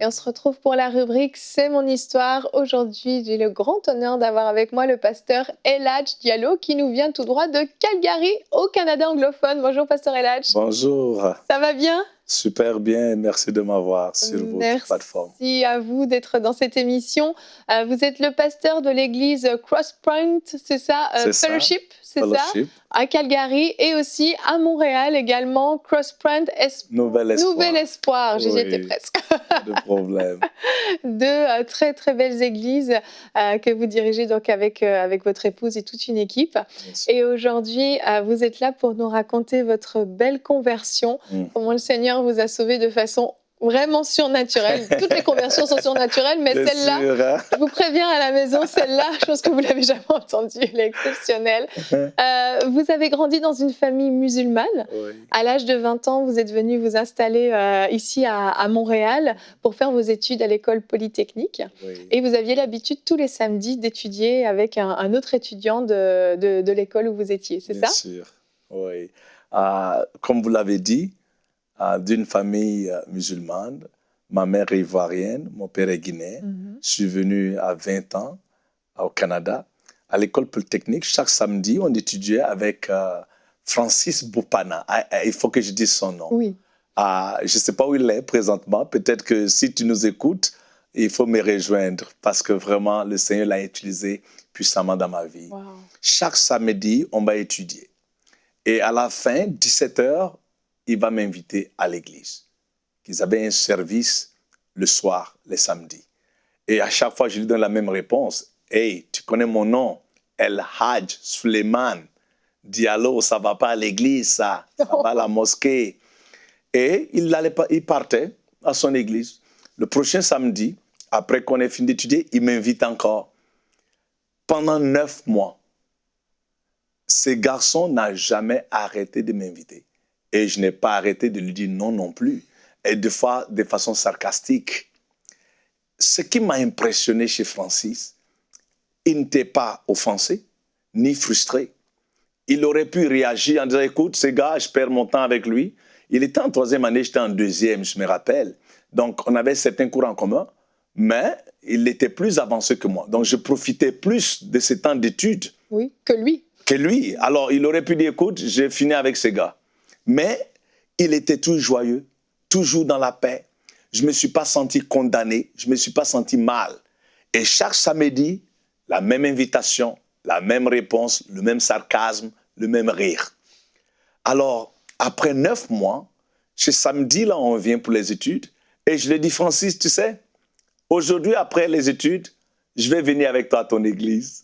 et on se retrouve pour la rubrique C'est mon histoire. Aujourd'hui, j'ai le grand honneur d'avoir avec moi le pasteur Eladj Diallo qui nous vient tout droit de Calgary au Canada anglophone. Bonjour pasteur Eladj. Bonjour, Ça va bien? super bien, merci de m'avoir sur votre plateforme. Merci à vous d'être dans cette émission. Vous êtes le pasteur de l'église Crosspoint, c'est ça? C'est ça, Fellowship, c'est ça? Fellowship, À Calgary et aussi à Montréal également, Crosspoint Nouvel Nouvel Espoir. Espoir, j'y étais Oui, presque. pas de problème. Deux très très belles églises que vous dirigez donc avec votre épouse et toute une équipe. Bien sûr. Et aujourd'hui, vous êtes là pour nous raconter votre belle conversion, comment le Seigneur vous a sauvé de façon vraiment surnaturelle. Toutes les conversions sont surnaturelles, mais Bien celle-là, sûr, hein? je vous préviens à la maison, celle-là, je pense que vous l'avez jamais entendue, elle est exceptionnelle. Vous avez grandi dans une famille musulmane. Oui, À l'âge de 20 ans, vous êtes venu vous installer ici à Montréal pour faire vos études à l'école polytechnique. oui, Et vous aviez l'habitude tous les samedis d'étudier avec un autre étudiant de l'école où vous étiez, c'est bien ça? sûr. Oui. Comme vous l'avez dit, d'une famille musulmane, ma mère est ivoirienne, mon père est guinéen. Mhm. Je suis venu à 20 ans au Canada. À l'école polytechnique, chaque samedi, on étudiait avec Francis Boupana. Il faut que je dise son nom. Oui. Je ne sais pas où il est présentement. Peut-être que si tu nous écoutes, il faut me rejoindre parce que vraiment, le Seigneur l'a utilisé puissamment dans ma vie. Wow. Chaque samedi, on va étudier. Et à la fin, 17h, il va m'inviter à l'église. Ils avaient un service le soir, les samedis. Et à chaque fois, je lui donne la même réponse. « Hey, tu connais mon nom? El Hadj Suleiman Diallo, ça ne va pas à l'église, ça va à la mosquée. » Et il partait à son église. Le prochain samedi, après qu'on ait fini d'étudier, il m'invite encore. Pendant 9 mois, ce garçon n'a jamais arrêté de m'inviter. Et je n'ai pas arrêté de lui dire non plus. Et des fois, de façon sarcastique. Ce qui m'a impressionné chez Francis, il n'était pas offensé, ni frustré. Il aurait pu réagir en disant, écoute, ce gars, je perds mon temps avec lui. Il était en 3e année, j'étais en 2e, je me rappelle. Donc, on avait certains cours en commun, mais il était plus avancé que moi. Donc, je profitais plus de ce temps d'études. Oui, que lui. Que lui. Alors, il aurait pu dire, écoute, j'ai fini avec ce gars. Mais il était toujours joyeux, toujours dans la paix. Je ne me suis pas senti condamné, je ne me suis pas senti mal. Et chaque samedi, la même invitation, la même réponse, le même sarcasme, le même rire. Alors, après 9 mois, ce samedi-là, on vient pour les études. Et je lui ai dit, Francis, tu sais, aujourd'hui, après les études, je vais venir avec toi à ton église.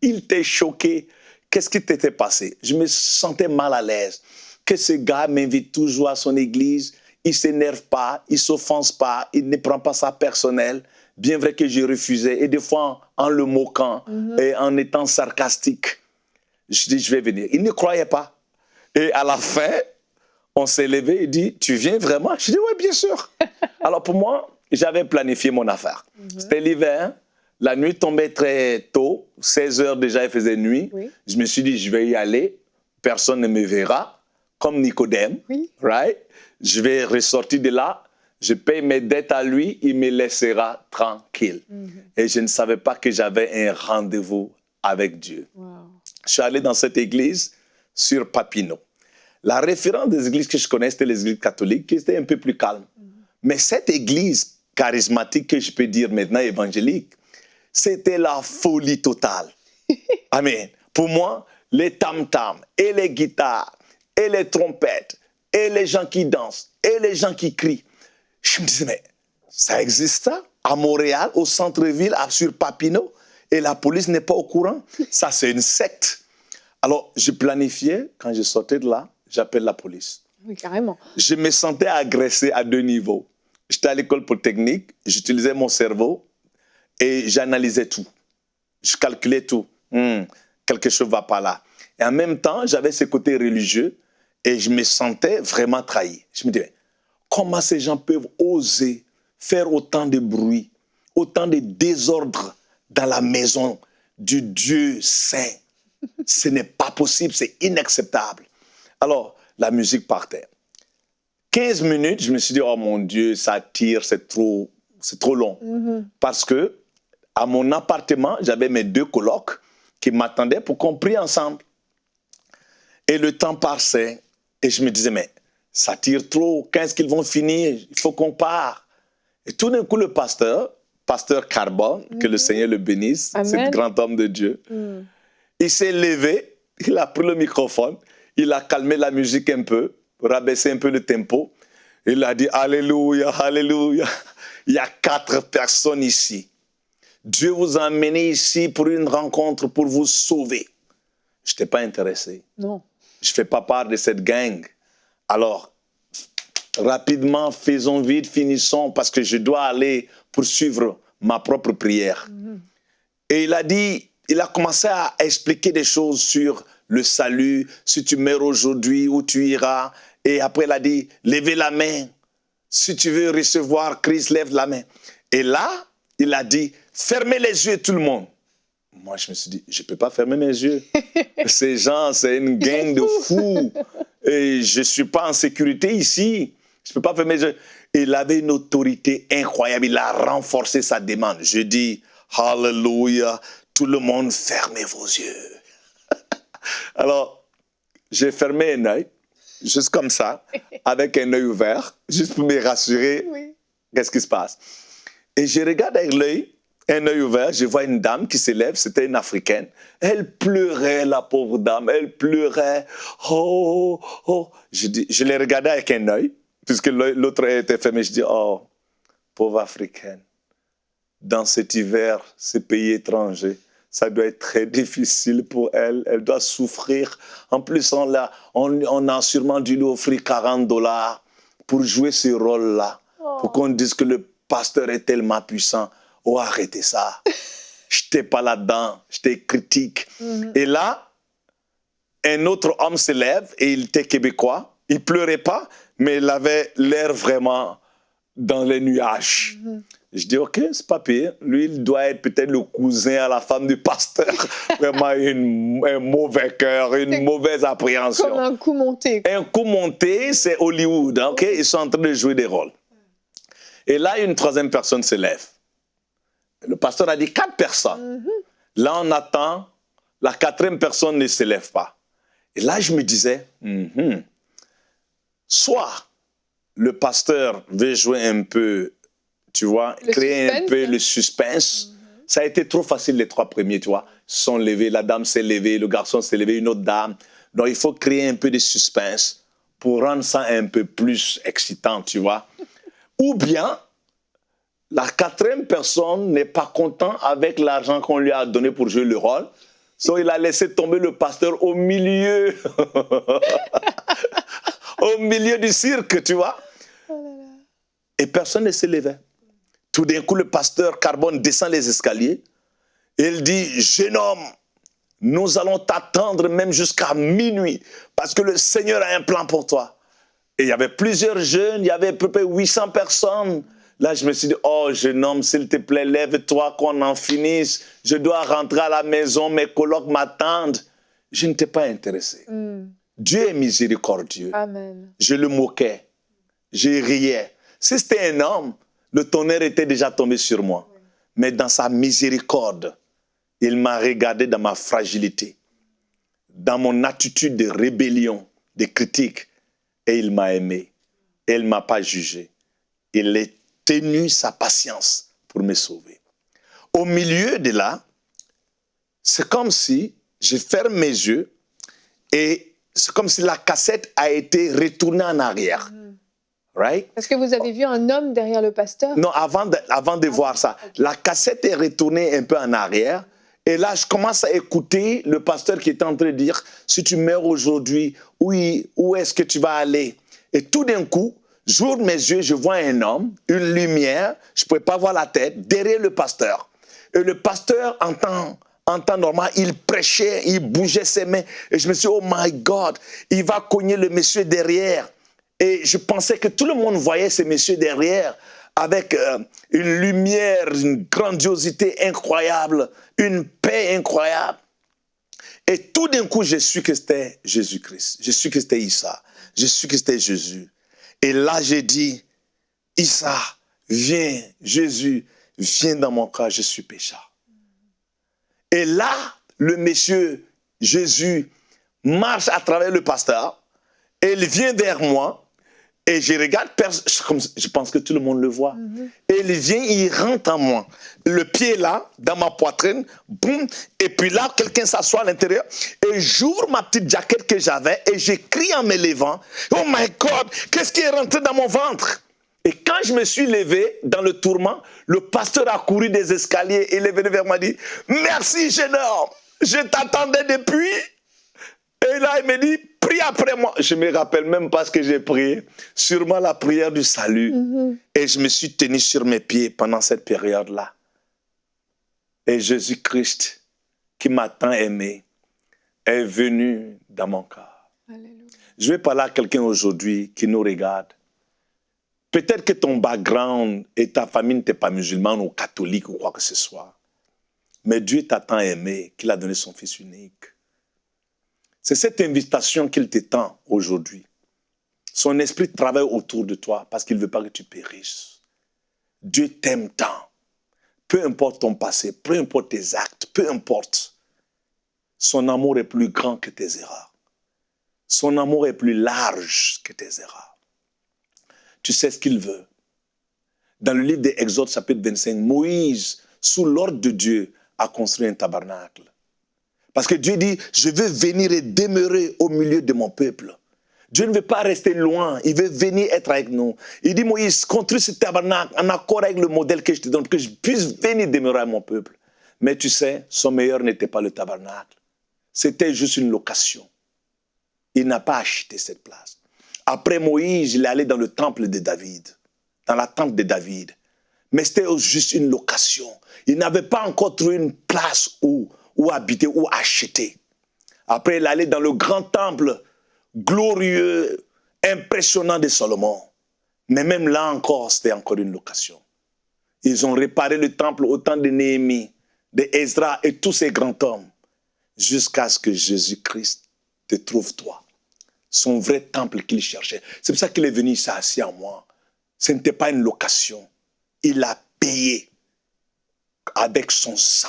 Il était choqué. Qu'est-ce qui t'était passé? Je me sentais mal à l'aise. Que ce gars m'invite toujours à son église. Il ne s'énerve pas, il ne s'offense pas, il ne prend pas ça personnel. Bien vrai que j'ai refusé. Et des fois, en le moquant et en étant sarcastique, je dis, je vais venir. Il ne croyait pas. Et à la fin, on s'est levé et dit, tu viens vraiment? Je dis, oui, bien sûr. Alors pour moi, j'avais planifié mon affaire. C'était l'hiver, la nuit tombait très tôt, 16h déjà, il faisait nuit. Oui. Je me suis dit, je vais y aller, personne ne me verra, comme Nicodème, Oui. right? Je vais ressortir de là, je paye mes dettes à lui, il me laissera tranquille. Et je ne savais pas que j'avais un rendez-vous avec Dieu. Wow. Je suis allé dans cette église sur Papineau. La référence des églises que je connais, c'était les églises catholiques, qui étaient un peu plus calmes. Mais cette église charismatique, que je peux dire maintenant évangélique, c'était la folie totale. Amen. Pour moi, les tam-tams et les guitares et les trompettes et les gens qui dansent et les gens qui crient. Je me disais, mais ça existe ça? À Montréal, au centre-ville, sur Papineau, et la police n'est pas au courant? Ça, c'est une secte. Alors, je planifiais, quand je sortais de là, j'appelle la police. Oui, carrément. Je me sentais agressé à 2 niveaux. J'étais à l'école polytechnique, j'utilisais mon cerveau et j'analysais tout. Je calculais tout. Quelque chose ne va pas là. Et en même temps, j'avais ce côté religieux et je me sentais vraiment trahi. Je me disais, comment ces gens peuvent oser faire autant de bruit, autant de désordre dans la maison du Dieu saint? Ce n'est pas possible, c'est inacceptable. Alors, la musique partait. 15 minutes, je me suis dit, oh mon Dieu, ça tire, c'est trop c'est trop long. Parce que à mon appartement, j'avais mes 2 colocs qui m'attendaient pour qu'on prie ensemble. Et le temps passait et je me disais, mais ça tire trop, quand est-ce qu'ils vont finir? Il faut qu'on parte. Et tout d'un coup, le pasteur Carbone, que le Seigneur le bénisse, ce grand homme de Dieu, il s'est levé, il a pris le microphone, il a calmé la musique un peu, rabaissé un peu le tempo. Il a dit, Alléluia, Alléluia. Il y a 4 personnes ici. Dieu vous a amené ici pour une rencontre, pour vous sauver. Je n'étais pas intéressé. Non. Je ne fais pas part de cette gang. Alors, rapidement, faisons vite, finissons, parce que je dois aller poursuivre ma propre prière. Et il a commencé à expliquer des choses sur le salut, si tu meurs aujourd'hui, où tu iras. Et après, il a dit, levez la main. Si tu veux recevoir Christ, lève la main. Et là, il a dit, fermez les yeux tout le monde. Moi, je me suis dit, je ne peux pas fermer mes yeux. Ces gens, c'est une gang de fous. Et je ne suis pas en sécurité ici. Je ne peux pas fermer mes yeux. Il avait une autorité incroyable. Il a renforcé sa demande. Je dis, Alléluia, tout le monde, fermez vos yeux. Alors, j'ai fermé un œil, juste comme ça, avec un œil ouvert, juste pour me rassurer. Oui. Qu'est-ce qui se passe? Et je regarde avec l'œil, un œil ouvert, je vois une dame qui s'élève, c'était une Africaine. Elle pleurait, la pauvre dame, elle pleurait. Oh, oh. Je l'ai regardée avec un œil, puisque l'autre œil était fermé. Je dis, oh, pauvre Africaine, dans cet hiver, ces pays étrangers, ça doit être très difficile pour elle. Elle doit souffrir. En plus, on a sûrement dû lui offrir $40 pour jouer ce rôle-là, pour qu'on dise que le pasteur est tellement puissant. Oh, arrêtez ça. Je n'étais pas là-dedans. J'étais critique. Et là, un autre homme se lève et il était québécois. Il ne pleurait pas, mais il avait l'air vraiment dans les nuages. Je dis, OK, c'est pas pire. Lui, il doit être peut-être le cousin à la femme du pasteur. Vraiment un mauvais cœur, une mauvaise appréhension. Comme un coup monté. Un coup monté, c'est Hollywood. Hein, OK? Ils sont en train de jouer des rôles. Et là, une 3e personne se lève. Le pasteur a dit 4 personnes. Là, on attend. La 4e personne ne se lève pas. Et là, je me disais, soit le pasteur veut jouer un peu, tu vois, créer un peu le suspense. Ça a été trop facile les 3 premiers, tu vois. Ils se sont levés, la dame s'est levée, le garçon s'est levé, une autre dame. Donc, il faut créer un peu de suspense pour rendre ça un peu plus excitant, tu vois. Ou bien, la 4e personne n'est pas content avec l'argent qu'on lui a donné pour jouer le rôle. Donc, il a laissé tomber le pasteur au milieu. Au milieu du cirque, tu vois. Et personne ne se levait. Tout d'un coup, le pasteur Carbone descend les escaliers. Et il dit, jeune homme, nous allons t'attendre même jusqu'à minuit parce que le Seigneur a un plan pour toi. Et il y avait plusieurs jeunes, il y avait à peu près 800 personnes. Là, je me suis dit, oh, jeune homme, s'il te plaît, lève-toi, qu'on en finisse. Je dois rentrer à la maison, mes colocs m'attendent. Je n'étais pas intéressé. Dieu est miséricordieux. Amen. Je le moquais. Je riais. Si c'était un homme, le tonnerre était déjà tombé sur moi. Mais dans sa miséricorde, il m'a regardé dans ma fragilité, dans mon attitude de rébellion, de critique, et il m'a aimé. Et il ne m'a pas jugé. Il a tenu sa patience pour me sauver. Au milieu de là, c'est comme si je ferme mes yeux et c'est comme si la cassette a été retournée en arrière. Right? Est-ce que vous avez vu un homme derrière le pasteur? Non, avant de voir ça, la cassette est retournée un peu en arrière. Et là, je commence à écouter le pasteur qui est en train de dire, si tu meurs aujourd'hui, oui, où est-ce que tu vas aller? Et tout d'un coup, j'ouvre mes yeux, je vois un homme, une lumière, je ne pouvais pas voir la tête, derrière le pasteur. Et le pasteur, en temps normal, il prêchait, il bougeait ses mains. Et je me suis dit, oh my God, il va cogner le monsieur derrière. Et je pensais que tout le monde voyait ce monsieur derrière avec une lumière, une grandiosité incroyable, une paix incroyable. Et tout d'un coup, je suis que c'était Jésus-Christ. Je suis que c'était Issa. Je suis que c'était Jésus. Et là, j'ai dit, Issa, viens, Jésus, viens dans mon cœur, je suis pécheur. Et là, le monsieur Jésus marche à travers le pasteur, et il vient vers moi, et je regarde, je pense que tout le monde le voit. Et il vient, il rentre en moi. Le pied là, dans ma poitrine, boum, et puis là, quelqu'un s'assoit à l'intérieur, et j'ouvre ma petite jaquette que j'avais, et j'écris en me levant, oh my God, qu'est-ce qui est rentré dans mon ventre? Et quand je me suis levé dans le tourment, le pasteur a couru des escaliers, et il est venu vers moi et dit, merci jeune homme, je t'attendais depuis. Et là, il me dit, prie après moi. Je ne me rappelle même pas ce que j'ai prié. Sûrement la prière du salut. Et je me suis tenu sur mes pieds pendant cette période-là. Et Jésus-Christ, qui m'a tant aimé, est venu dans mon cœur. Alléluia. Je vais parler à quelqu'un aujourd'hui qui nous regarde. Peut-être que ton background et ta famille n'étaient pas musulmane ou catholique ou quoi que ce soit. Mais Dieu t'a tant aimé qu'il a donné son Fils unique. C'est cette invitation qu'il te tend aujourd'hui. Son esprit travaille autour de toi parce qu'il ne veut pas que tu périsses. Dieu t'aime tant. Peu importe ton passé, peu importe tes actes, peu importe. Son amour est plus grand que tes erreurs. Son amour est plus large que tes erreurs. Tu sais ce qu'il veut. Dans le livre des Exodes, chapitre 25, Moïse, sous l'ordre de Dieu, a construit un tabernacle. Parce que Dieu dit, je veux venir et demeurer au milieu de mon peuple. Dieu ne veut pas rester loin, il veut venir être avec nous. Il dit, Moïse, construis ce tabernacle en accord avec le modèle que je te donne, pour que je puisse venir demeurer avec mon peuple. Mais tu sais, son meilleur n'était pas le tabernacle. C'était juste une location. Il n'a pas acheté cette place. Après Moïse, il est allé dans le temple de David, dans la tente de David. Mais c'était juste une location. Il n'avait pas encore trouvé une place où habiter, ou acheter. Après, il allait dans le grand temple glorieux, impressionnant de Salomon. Mais même là encore, c'était encore une location. Ils ont réparé le temple au temps de Néhémie, de Ezra et tous ces grands hommes, jusqu'à ce que Jésus-Christ te trouve toi. Son vrai temple qu'il cherchait. C'est pour ça qu'il est venu s'asseoir en moi. Ce n'était pas une location. Il a payé avec son sang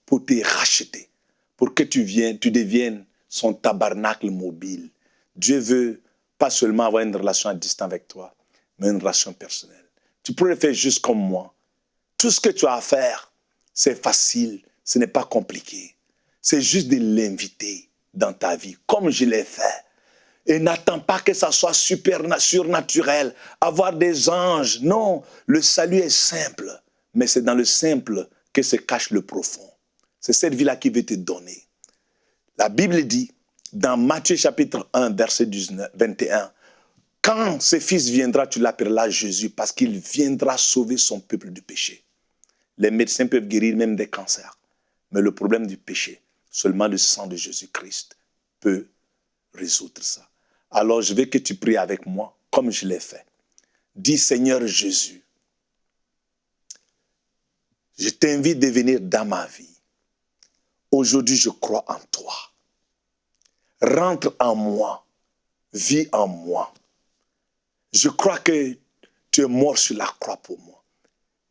pour te racheter, pour que tu deviennes son tabernacle mobile. Dieu veut pas seulement avoir une relation à distance avec toi, mais une relation personnelle. Tu pourrais faire juste comme moi. Tout ce que tu as à faire, c'est facile, ce n'est pas compliqué. C'est juste de l'inviter dans ta vie, comme je l'ai fait. Et n'attends pas que ça soit surnaturel, avoir des anges. Non, le salut est simple, mais c'est dans le simple que se cache le profond. C'est cette vie-là qui veut te donner. La Bible dit, dans Matthieu chapitre 1, verset 21, « Quand ce Fils viendra, tu l'appelleras Jésus, parce qu'il viendra sauver son peuple du péché. » Les médecins peuvent guérir même des cancers. Mais le problème du péché, seulement le sang de Jésus-Christ peut résoudre ça. Alors je veux que tu pries avec moi, comme je l'ai fait. Dis, Seigneur Jésus, je t'invite de venir dans ma vie. Aujourd'hui, je crois en toi. Rentre en moi. Vis en moi. Je crois que tu es mort sur la croix pour moi.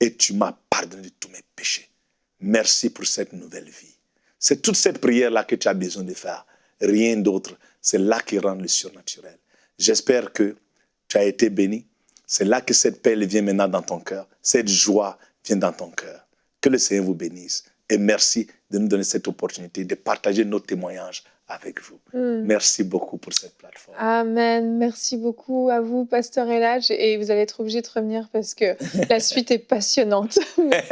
Et tu m'as pardonné de tous mes péchés. Merci pour cette nouvelle vie. C'est toute cette prière-là que tu as besoin de faire. Rien d'autre. C'est là qui rend le surnaturel. J'espère que tu as été béni. C'est là que cette paix vient maintenant dans ton cœur. Cette joie vient dans ton cœur. Que le Seigneur vous bénisse. Et merci de nous donner cette opportunité de partager nos témoignages avec vous. Merci beaucoup pour cette plateforme. Amen. Merci beaucoup à vous, Pasteur Eladj. Et vous allez être obligé de revenir parce que la suite est passionnante. Merci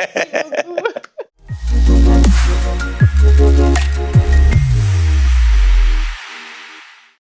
beaucoup.